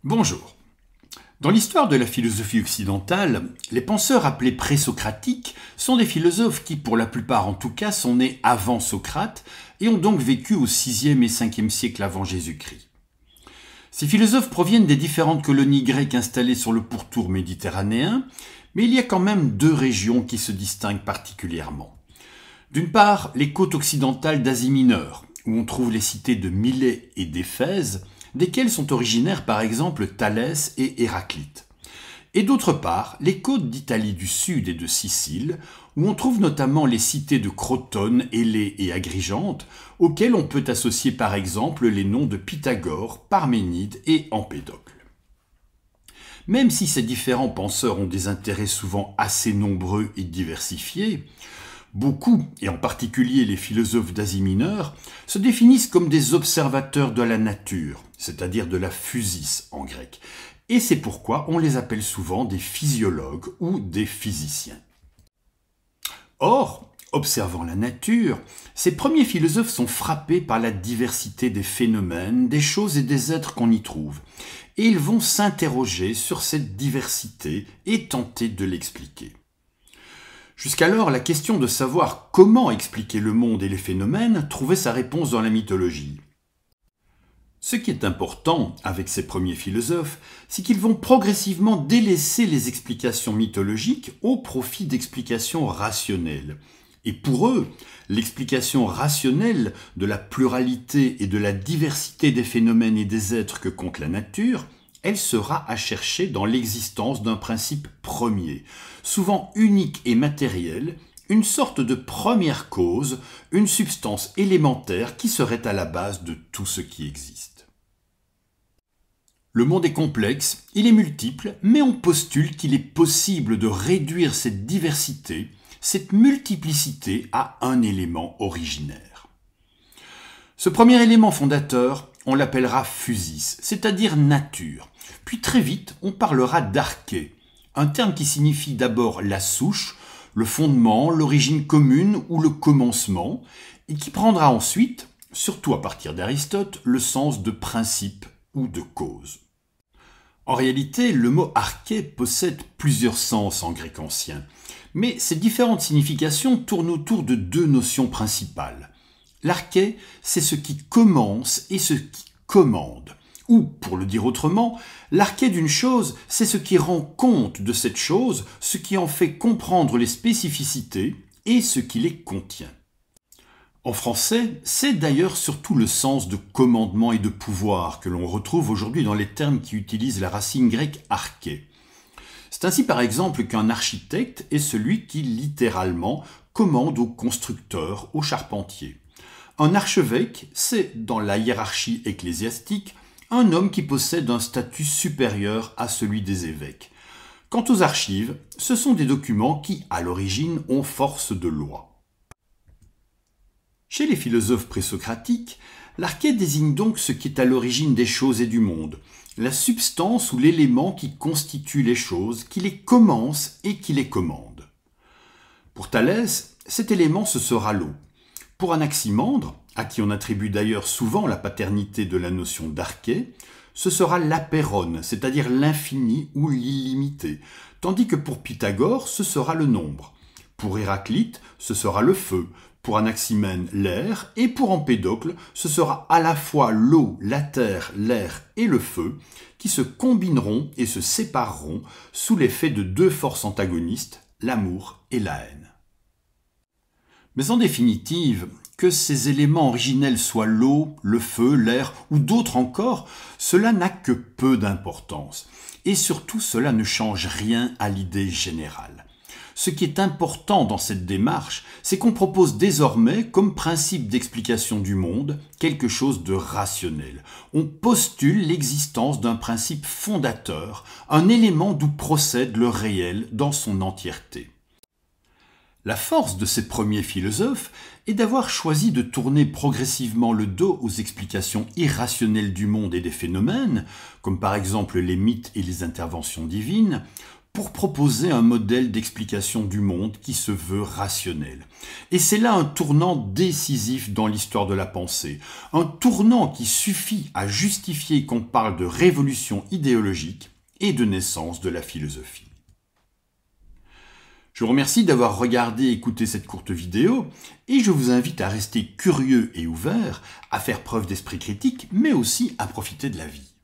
Bonjour. Dans l'histoire de la philosophie occidentale, les penseurs appelés présocratiques sont des philosophes qui, pour la plupart en tout cas, sont nés avant Socrate et ont donc vécu au 6e et 5e siècle avant Jésus-Christ. Ces philosophes proviennent des différentes colonies grecques installées sur le pourtour méditerranéen, mais il y a quand même deux régions qui se distinguent particulièrement. D'une part, les côtes occidentales d'Asie mineure, où on trouve les cités de Milet et d'Éphèse, desquels sont originaires par exemple Thalès et Héraclite. Et d'autre part, les côtes d'Italie du Sud et de Sicile, où on trouve notamment les cités de Crotone, Élée et Agrigente, auxquelles on peut associer par exemple les noms de Pythagore, Parménide et Empédocle. Même si ces différents penseurs ont des intérêts souvent assez nombreux et diversifiés, beaucoup, et en particulier les philosophes d'Asie mineure, se définissent comme des observateurs de la nature, c'est-à-dire de la physis en grec, et c'est pourquoi on les appelle souvent des physiologues ou des physiciens. Or, observant la nature, ces premiers philosophes sont frappés par la diversité des phénomènes, des choses et des êtres qu'on y trouve, et ils vont s'interroger sur cette diversité et tenter de l'expliquer. Jusqu'alors, la question de savoir comment expliquer le monde et les phénomènes trouvait sa réponse dans la mythologie. Ce qui est important avec ces premiers philosophes, c'est qu'ils vont progressivement délaisser les explications mythologiques au profit d'explications rationnelles. Et pour eux, l'explication rationnelle de la pluralité et de la diversité des phénomènes et des êtres que compte la nature, elle sera à chercher dans l'existence d'un principe premier, souvent unique et matériel, une sorte de première cause, une substance élémentaire qui serait à la base de tout ce qui existe. Le monde est complexe, il est multiple, mais on postule qu'il est possible de réduire cette diversité, cette multiplicité à un élément originaire. Ce premier élément fondateur, on l'appellera physis, c'est-à-dire nature. Puis très vite, on parlera d'arché, un terme qui signifie d'abord la souche, le fondement, l'origine commune ou le commencement, et qui prendra ensuite, surtout à partir d'Aristote, le sens de principe ou de cause. En réalité, le mot arché possède plusieurs sens en grec ancien, mais ces différentes significations tournent autour de deux notions principales. L'arché, c'est ce qui commence et ce qui commande. Ou, pour le dire autrement, l'arché d'une chose, c'est ce qui rend compte de cette chose, ce qui en fait comprendre les spécificités et ce qui les contient. En français, c'est d'ailleurs surtout le sens de commandement et de pouvoir que l'on retrouve aujourd'hui dans les termes qui utilisent la racine grecque arché. C'est ainsi par exemple qu'un architecte est celui qui littéralement commande au constructeur, au charpentier. Un archevêque, c'est, dans la hiérarchie ecclésiastique, un homme qui possède un statut supérieur à celui des évêques. Quant aux archives, ce sont des documents qui, à l'origine, ont force de loi. Chez les philosophes présocratiques, l'arché désigne donc ce qui est à l'origine des choses et du monde, la substance ou l'élément qui constitue les choses, qui les commence et qui les commande. Pour Thalès, cet élément ce sera l'eau. Pour Anaximandre, à qui on attribue d'ailleurs souvent la paternité de la notion d'arché, ce sera l'apeiron, c'est-à-dire l'infini ou l'illimité, tandis que pour Pythagore, ce sera le nombre. Pour Héraclite, ce sera le feu, pour Anaximène, l'air, et pour Empédocle, ce sera à la fois l'eau, la terre, l'air et le feu, qui se combineront et se sépareront sous l'effet de deux forces antagonistes, l'amour et la haine. Mais en définitive, que ces éléments originels soient l'eau, le feu, l'air ou d'autres encore, cela n'a que peu d'importance. Et surtout, cela ne change rien à l'idée générale. Ce qui est important dans cette démarche, c'est qu'on propose désormais, comme principe d'explication du monde, quelque chose de rationnel. On postule l'existence d'un principe fondateur, un élément d'où procède le réel dans son entièreté. La force de ces premiers philosophes est d'avoir choisi de tourner progressivement le dos aux explications irrationnelles du monde et des phénomènes, comme par exemple les mythes et les interventions divines, pour proposer un modèle d'explication du monde qui se veut rationnel. Et c'est là un tournant décisif dans l'histoire de la pensée, un tournant qui suffit à justifier qu'on parle de révolution idéologique et de naissance de la philosophie. Je vous remercie d'avoir regardé et écouté cette courte vidéo et je vous invite à rester curieux et ouvert, à faire preuve d'esprit critique, mais aussi à profiter de la vie.